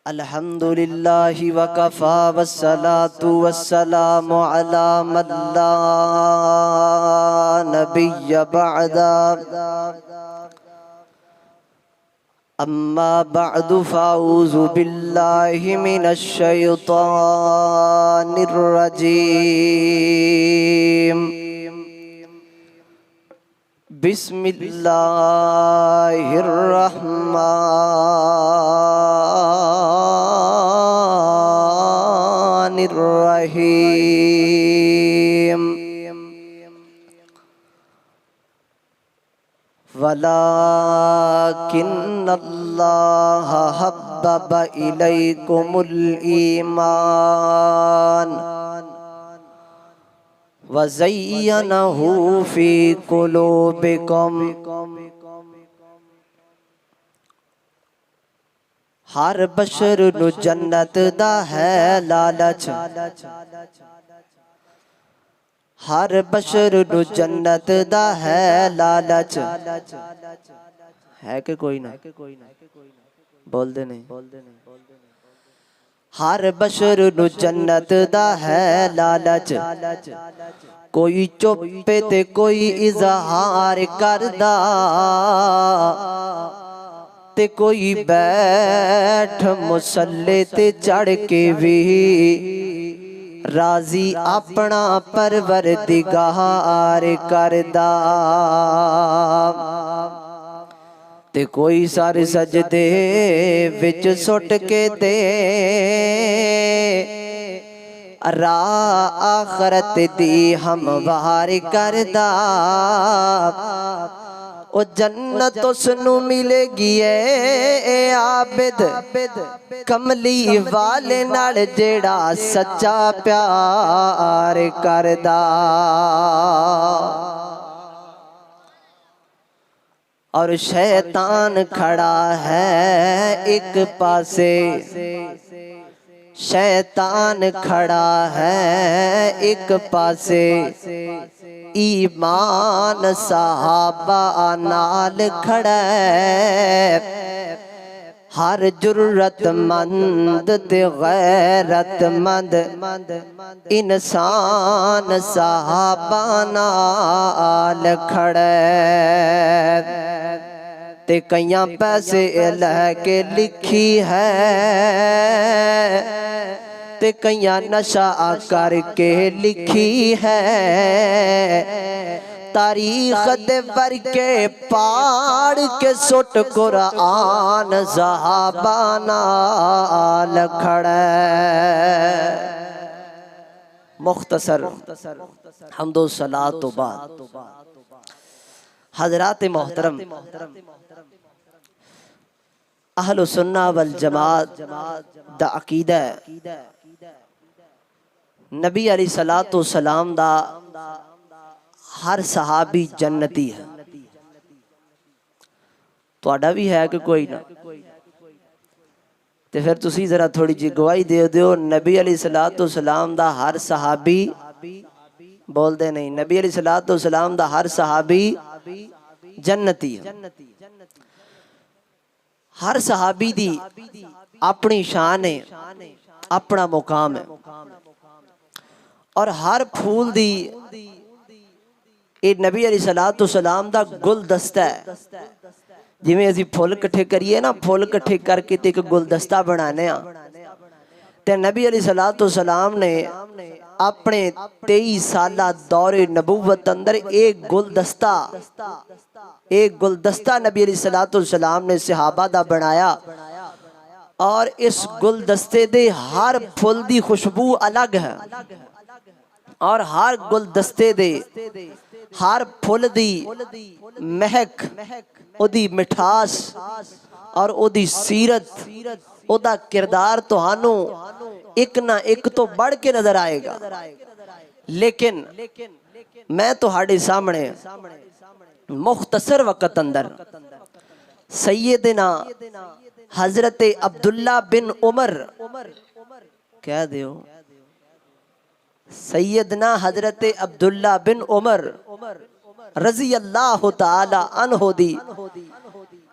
الحمد لله وكفى والصلاة والسلام على من لا نبي بعده أما بعد فأعوذ بالله من الشيطان الرجيم بسم الله الرحمن الرحيم ولكن الله حبب إليكم الإيمان وزينه في قلوبكم ہر بشر نو جنت دا ہے لالچ ہر بشر نو جنت دا ہے لالچ ہے کہ کوئی نہ بول دے نہیں ہر بشر نو جنت دا ہے لالچ کوئی چپے تے کوئی اظہار کردا تے کوئی بیٹھ مسلے تے چڑھ کے بھی راضی اپنا پروردگار کردا تے کوئی سر سجدے وچ سٹ کے تے راہ آخرت دی ہموار کردا او جنت اس نو ملے گی اے عابد کملی والے نال جیڑا سچا پیار کردا اور شیطان کھڑا ہے ایک پاسے شیطان کھڑا ہے ایک پاسے ایمان صحابہ نال کھڑا ہے ہر جرت مند تے غیرت مند انسان صحابہ نال کھڑا ہے تے کئیاں پیسے لے کے لکھی ہے تے کئیاں نشہ کر کے لکھی ہے تاریخ دے ورکے پاڑ کے سٹ قرآن صحابہ نال کھڑا ہے مختصر حمد و صلاۃ و بعد حضرات محترم اہل سنہ والجماعت دا عقیدہ نبی علیہ السلام دا ہر صحابی جنتی ہے تہاڈا بھی ہے کہ کوئی نہ تے پھر تسی ذرا تھوڑی جی گواہی دیو نبی علیہ السلام دا ہر صحابی بول دے نہیں نبی علیہ السلام دا ہر صحابی جنتی ہے ہر صحابی دی اپنی شان ہے اپنا مقام ہے اور ہر پھول دی اے نبی علیہ السلام دا گلدستہ ہے جویں اسی پھول کٹھے کریے نا پھول کٹھے کر کے تے ایک گلدستہ بنانے ہاں تے نبی علیہ السلام نے اپنے 23 سالہ دور نبوت اندر ایک گلدستہ نبی علیہ السلام نے صحابہ دا بنایا اور اس گلدستے دے ہر پھول دی خوشبو الگ ہے اور ہر گلدستے دے ہر پھول دی مہک او دی مٹھاس اور او دی سیرت او دا کردار تہانوں ایک نہ ایک تو بڑھ کے نظر آئے گا لیکن میں تہاڈے سامنے مختصر وقت اندر سیدنا حضرت عبداللہ بن عمر کہہ دیو سیدنا حضرت عبداللہ بن عمر رضی اللہ تعالی عنہ دی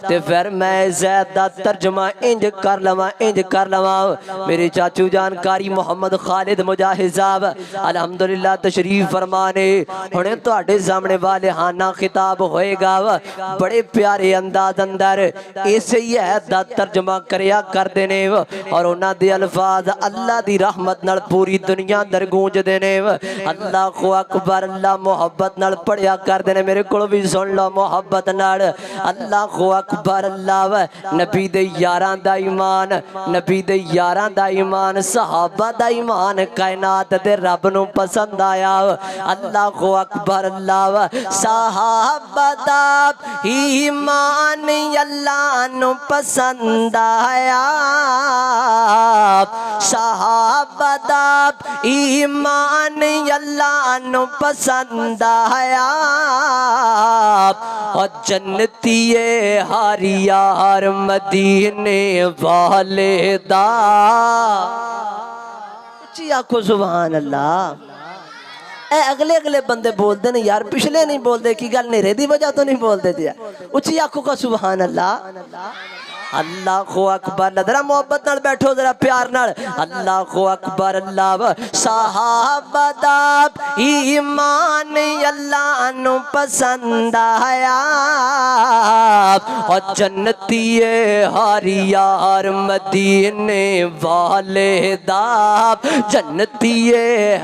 تے پھر میں زید دا ترجمہ انج کر لواں میرے چاچو جان کاری محمد خالد مجاہد صاحب الحمدللہ تشریف فرمانے ہنے تواڈے سامنے والہانہ خطاب ہوئے گا بڑے پیارے انداز اندر ایسے ہی ہے دا ترجمہ کریا کر دینے اور انہاں دے الفاظ اللہ دی رحمت نال پوری دنیا در گونج دینے اللہ اکبر اللہ محبت نال پڑھیا کر دینے میرے کول بھی سن لو محبت نال اللہ اکبر اللہ نبی دے یاراں دا ایمان نبی دے یاراں دا ایمان صحابہ دا ایمان کائنات دے رب نو پسند آیا اللہ اکبر اللہ صحابہ دا ایمان اللہ نو پسند آیا صحابہ دا ایمان اللہ نو پسند آیا اور جنتی ہر یار مدینے والے دا اچھی آنکھو سبحان اللہ اے اگلے بندے بول دے نہیں یار پچھلے نہیں بول دے کی گل نیرے دی وجہ تو نہیں بول دے دیا اچھی آنکھوں کا سبحان اللہ اللہ اکبر ذرا محبت نال بیٹھو ذرا پیار نال اللہ اکبر اللہ صحابہ دا ایمان اللہ نو پسند آیا اور جنتی ہر یار مدینے والے دا جنتی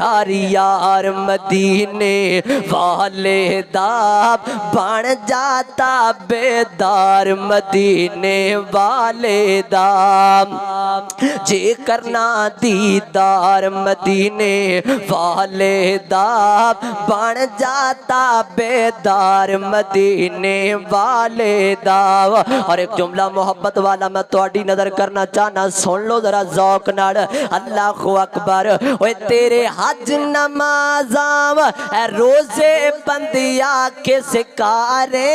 ہر یار مدینے والے دا بن جاتا بیدار مدینے والے دا جے کرنا دیدار مدینے والے دا بن جاتا بیدار مدینے والے دا اور ایک جملہ محبت والا میں تواڈی نظر کرنا چاہنا سن لو ذرا ذوق نال اللہ اکبر اوے تیرے حج نمازاں اے روزے بندیا کے سکارے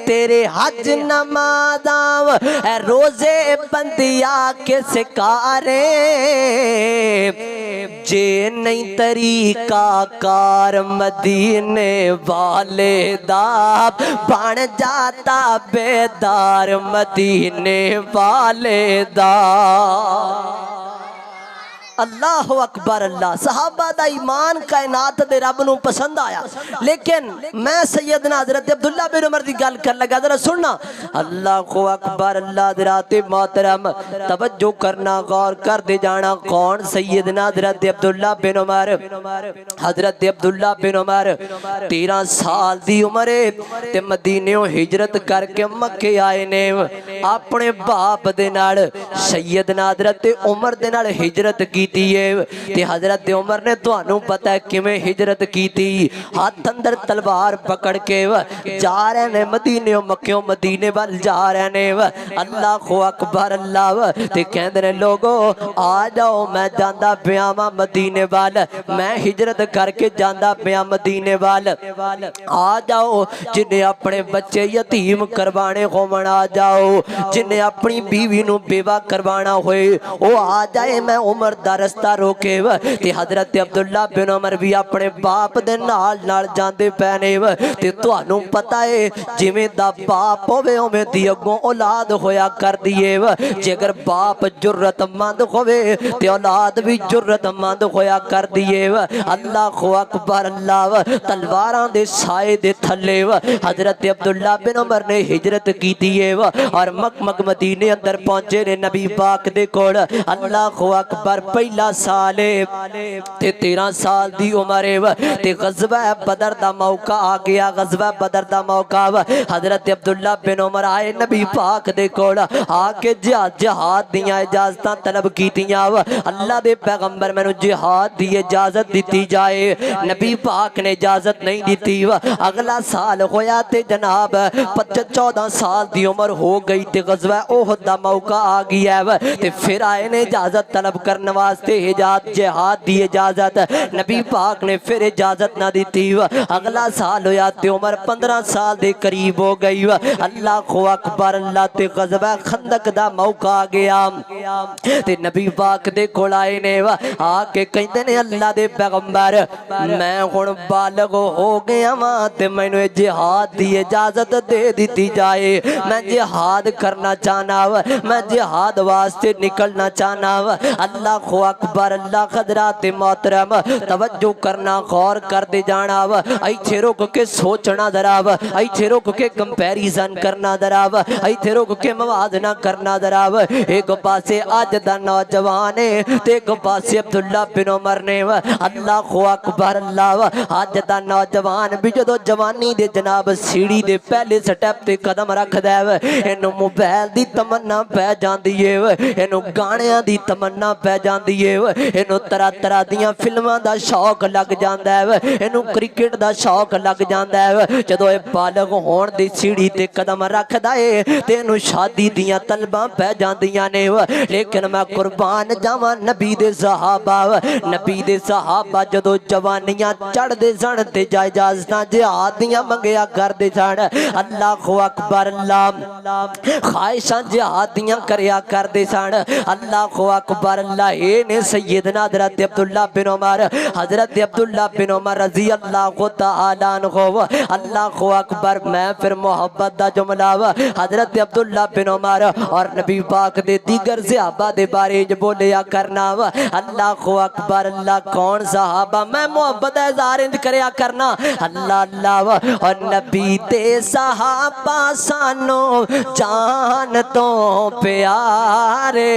تیرے حج نمازاں اے روزے بندیا کے سکارے جے نہیں طریقہ کار مدینے والے دا بن جاتا بیدار مدینے والے دا اللہ اکبر اللہ صحابہ دا ایمان کائنات دے رب نو پسند آیا لیکن میں سیدنا حضرت عبداللہ بن عمر دی گل کر لگا ذرا سننا اللہ اکبر اللہ حضرات محترم توجہ کرنا غور کر دے جانا کون سیدنا حضرت عبداللہ بن عمر حضرت عبداللہ بن عمر 13 سال دی عمر تے مدینیوں ہجرت کر کے مکے آئے نے اپنے باپ دے نال سیدنا حضرت عمر دے نال ہجرت کی تے حضرت عمر نے تو انہوں پتہ ہے کہ میں ہجرت کی تھی ہاتھ اندر تلوار پکڑ کے جا رہے نے مدینے مکیوں مدینے وال جا رہے نے اللہ اکبر اللہ تے کہندے نے لوگو آ جاؤ میں جاندا پیا مدینے وال میں ہجرت کر کے جاندا پیا مدینے وال آ جاؤ جنہیں اپنے بچے یتیم کروانے ہون آ جاؤ جنہیں اپنی بیوی نو بیوہ کروانا ہوئے وہ آ جائے میں عمر دا رستہ روکے تے حضرت عبداللہ بن عمر بھی اپنے باپ دے نال جاندے پینے تے تانوں پتہ ہے جویں دا باپ ہوے اوویں دی اگوں اولاد ہویا کر دیے جے اگر باپ جرت مند ہوے تے اولاد بھی جرت مند ہویا کر دیے اللہ اکبر اللہ تلواراں دے سائے دے تھلے حضرت عبداللہ بن عمر نے ہجرت کیتی ہے اور مکہ مدینے اندر پہنچے نے نبی پاک دے کول اللہ اکبر پہلا سال تے 13 سال دی عمر تے غزوہ بدر دا موقع آ گیا غزوہ بدر دا موقع حضرت عبداللہ بن عمر آئے نبی پاک دے کول آ کے جہاد دیاں اجازتاں طلب کیتیاں اللہ دے پیغمبر مینوں جہاد دی اجازت دیتی جائے نبی پاک نے اجازت نہیں دیتی اگلا سال ہویا تے جناب 14 سال دی عمر ہو گئی تے غزوہ احد دا موقع آ گیا تے پھر آئے نے اجازت طلب کرنے واسطے جہاد دی اجازت نبی پاک نے پھر اجازت نہ دیتی اگلا سال ہویا تے عمر 15 سال دے قریب ہو گئی اللہ اکبر اللہ تے غزوہ خندق دا موقع آ گیا تے نبی پاک دے کول آئے نے آ کے کہندے نے اللہ دے پیغمبر میں ہن بالغ ہو گیا وا تے مینوں جہاد دی اجازت دے دیتی جائے میں جہاد کرنا چاہنا میں جہاد واسطے نکلنا چاہنا اللہ اکبر اللہ حضرات محترم توجہ کرنا غور کر دے جانا ایتھے رک کے سوچنا ذرا ایتھے رک کے کمپیریزن کرنا ذرا ایتھے رک کے موازنہ کرنا ذرا ایک پاسے اج دا نوجوان ہے تے ایک پاسے عبداللہ بن عمر نے اللہ اکبر اللہ اج دا نوجوان بھی جدو جوانی دے جناب سیڑھی دے پہلے سٹیپ تے قدم رکھ دے اینو موبائل دی تمنا پہ جاندی ہے اینو گانیاں دی تمنا پہ جاندی ہے اینو طرح طرح دیاں فلماں دا شوق لگ جاندا ہے اینو کرکٹ دا شوق لگ جاندا ہے جدو اے بالغ ہون دی سیڑھی تے قدم رکھدا ہے تے اینو شادی دیاں طلباں پہ جاندیاں نے لیکن میں قربان جاواں نبی دے صحابہ جدو جوانیاں چڑھ دے سن تے اجازتاں جہاد دیاں منگیا کر دے سن اللہ اکبر اللہ خواہشاں جہاد دیاں کریا کر دے سن اللہ اکبر اللہ اے نے سیدنا حضرت عبداللہ بن عمر رضی اللہ تعالیٰ عنہ اللہ اکبر میں پھر محبت دا جملہ حضرت عبداللہ بن عمر اور نبی پاک دے دیگر صحابہ دے بارے بولیا کرنا اللہ اکبر اللہ کون صحابہ میں محبت اظہار انج کریا کرنا اللہ اللہ اور نبی تے صحابہ سانو جان تو پیارے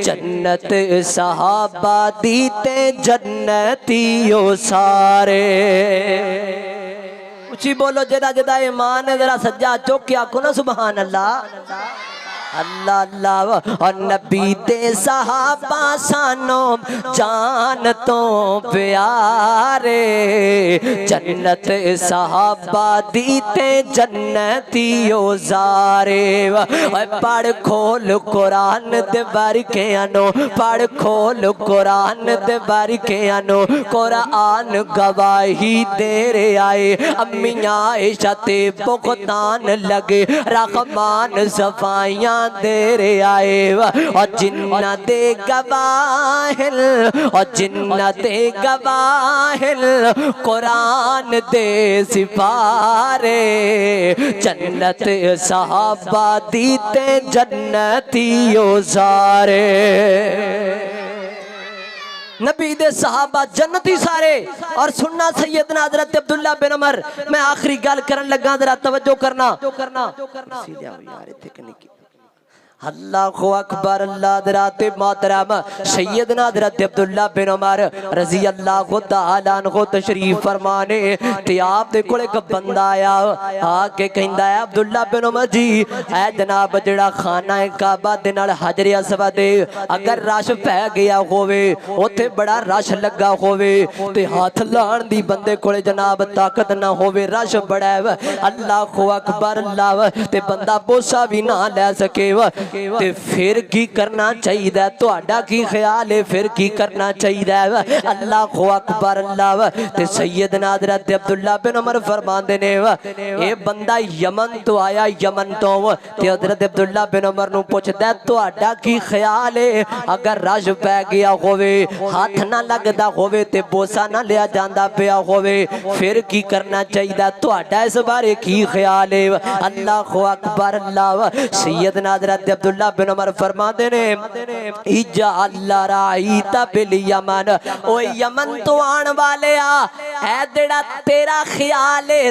جنت صحابہ دیتے جنتیوں سارے اچھی بولو جدا جدا ایمان ہے ذرا سجا چوکیا کنا سبحان اللہ اللہ اللہ اور نبی دے صحابہ سانو جان تو پیارے جنت صحابہ دیتے جنتیوں زارے پڑھ کھول قرآن دے برکیانو پڑھ کھول قرآن دے برکیانو قرآن گواہی دے رہے آئے امیاں عائشہ تے بغتان لگے رحمان صفائیاں دے رہے آئے اور جنہ دے گواہل اور جنہ دے گواہل قرآن دے سپارے جنت صحابہ دیتے جنتیوں سارے نبی دے صحابہ جنتی سارے اور سننا سیدنا حضرت عبداللہ بن عمر میں آخری گل کرن لگا ذرا توجہ کرنا سیدھے آؤ یار اتھے کنے کی اللہ اکبر اللہ حضرات محترم سیدنا حضرت عبداللہ بن عمر رضی اللہ تعالیٰ عنہ تشریف فرمانے تے آپ دے کول ایک بندہ آیا آکے کہندا ہے عبداللہ بن عمر جی اے جناب جڑا خانہ کعبہ دے نال حجر اسود اگر رش پہ گیا ہووے اوتھے بڑا رش لگا ہووے تے ہاتھ لان دی بندے کول جناب طاقت نہ ہووے رش بڑا ہے اللہ اکبر اللہ تے بندہ بوسا بھی نہ لے سکے تے پھر کی کرنا چاہیے تو اڈا کی خیال ہے پھر کی کرنا چاہیے اللہ اکبر اللہ تے سیدنا حضرت عبداللہ بن عمر فرماندے نے اے بندہ یمن تو آیا یمن تو تے حضرت عبداللہ بن عمر نو پوچھدا تو اڈا کی خیال ہے اگر رش پہ گیا ہووے ہاتھ نہ لگدا ہووے تے بوسا نہ لیا جاندا پیا ہووے پھر کی کرنا چاہیے تو اڈا اس بارے کی خیال ہے اللہ اکبر اللہ سیدنا حضرت عبداللہ بن عمر فرما دینے ایجا اللہ رائیتا بالیمن او یمن تو آن والے اے دیڑا تیرا خیال ہے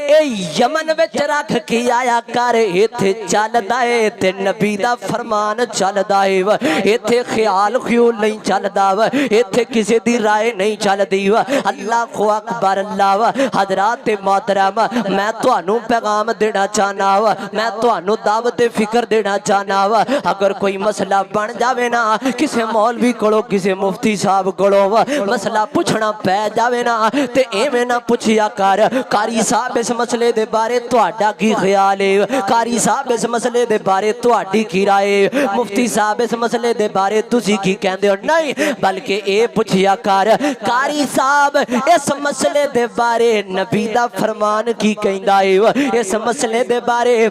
اے یمن وچ رکھ کی آیا کر ایتھے چل دائے تے نبی دا فرمان چل دائے ایتھے خیال خیول نہیں چل دائے ایتھے کسی دی رائے نہیں چل دیو اللہ اکبر اللہ حضرات محترم میں تو انو پیغام دینا چاہنا میں تو انو دعوت فکر دینا چاہنا اگر کوئی مسئلہ بن جاوے نا کسے مولوی کڑو کسے مفتی صاحب کڑو مسئلہ ਪੁੱਛਣਾ ਪੈ ਜਾਵੇ ਨਾ ਤੇ ਐਵੇਂ ਨਾ ਪੁੱਛਿਆ ਕਰ। ਕਾਰੀ ਸਾਹਿਬ ਇਸ ਮਸਲੇ ਦੇ ਬਾਰੇ ਤੁਹਾਡਾ ਕੀ ਖਿਆਲ ਹੈ? ਕਾਰੀ ਸਾਹਿਬ ਇਸ ਮਸਲੇ ਦੇ ਬਾਰੇ ਤੁਹਾਡੀ ਕੀ ਰਾਏ? ਮੁਫਤੀ ਸਾਹਿਬ ਇਸ ਮਸਲੇ ਦੇ ਬਾਰੇ ਤੁਸੀਂ ਕੀ ਕਹਿੰਦੇ ਹੋ? ਨਹੀਂ, ਬਲਕਿ ਇਹ ਪੁੱਛਿਆ ਕਰ ਕਾਰੀ ਸਾਹਿਬ ਇਸ ਮਸਲੇ ਦੇ ਬਾਰੇ ਨਬੀ ਦਾ ਫਰਮਾਨ ਕੀ ਕਹਿੰਦਾ ਹੈ? ਇਸ ਮਸਲੇ ਦੇ ਬਾਰੇ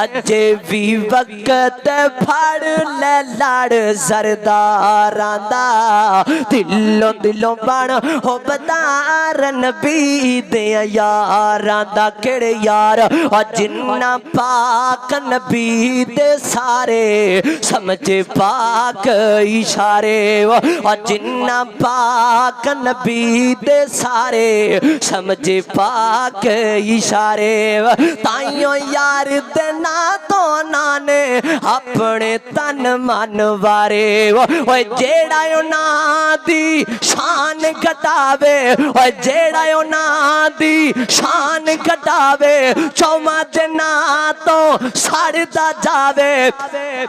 اجے بھی وقت پھڑ لے لڑ سرداراں دا دلوں دلوں بن ہو بدار نبی دے یاراں دا کیڑے یار جنہ پاک نبی دے سارے سمجھے پاک اشارے جنہ پاک نبی دے سارے سمجھے پاک اشارے تائیوں یار دے نا تو نانے اپنے تن من وارے جیڑا یو نا دی شان گھٹاوے جیڑا یو نا دی شان گھٹاوے چوما دے نا تو ساڑتا جاوے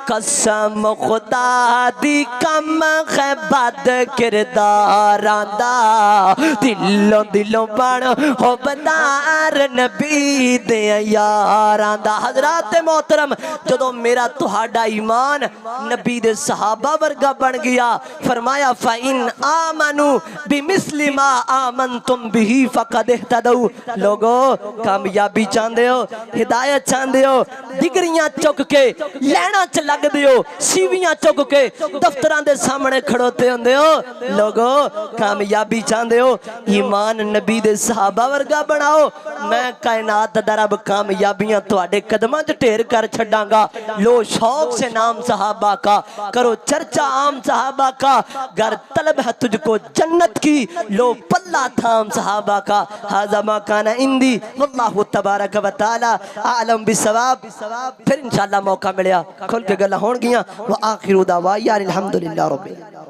قسم خدا دی کم خیبت کرداراں دا دلوں دلوں بن ہو بدار نبی دے یاراں دا حضرات محترم جدو میرا تہاڈا ایمان نبی دے صحابہ ورگا بن گیا فرمایا فَإِنْ آمَنُوا بِمِثْلِ مَا آمَنْتُمْ بِهِ فَقَدْ اهْتَدَوْا لوگو کامیابی چاندے ہو ہدایت چاندے ہو ڈگریاں چک کے لینا چ لگ دیو سیویاں چک کے دفتران دے سامنے کھڑوتے ہوندے ہو لوگو کامیابی چاندے ہو ایمان نبی دے صحابہ ورگا بناؤ میں کائنات دا رب کامیابیاں تواڈے قدماں چ ڈھیر کر چھڈاں گا لو شوق سے نام صحابہ کا کرو چرچا عام صحابہ کا گر طلب ہے تجھ کو جنت کی لو پلہ تھام صحابہ کا ھذا ما کان عندی واللہ تبارک و تعالی اعلم بالصواب پھر انشاءاللہ موقع ملیا کھل کے گلاں ہون گیاں وآخر دعوانا الحمدللہ رب العالمین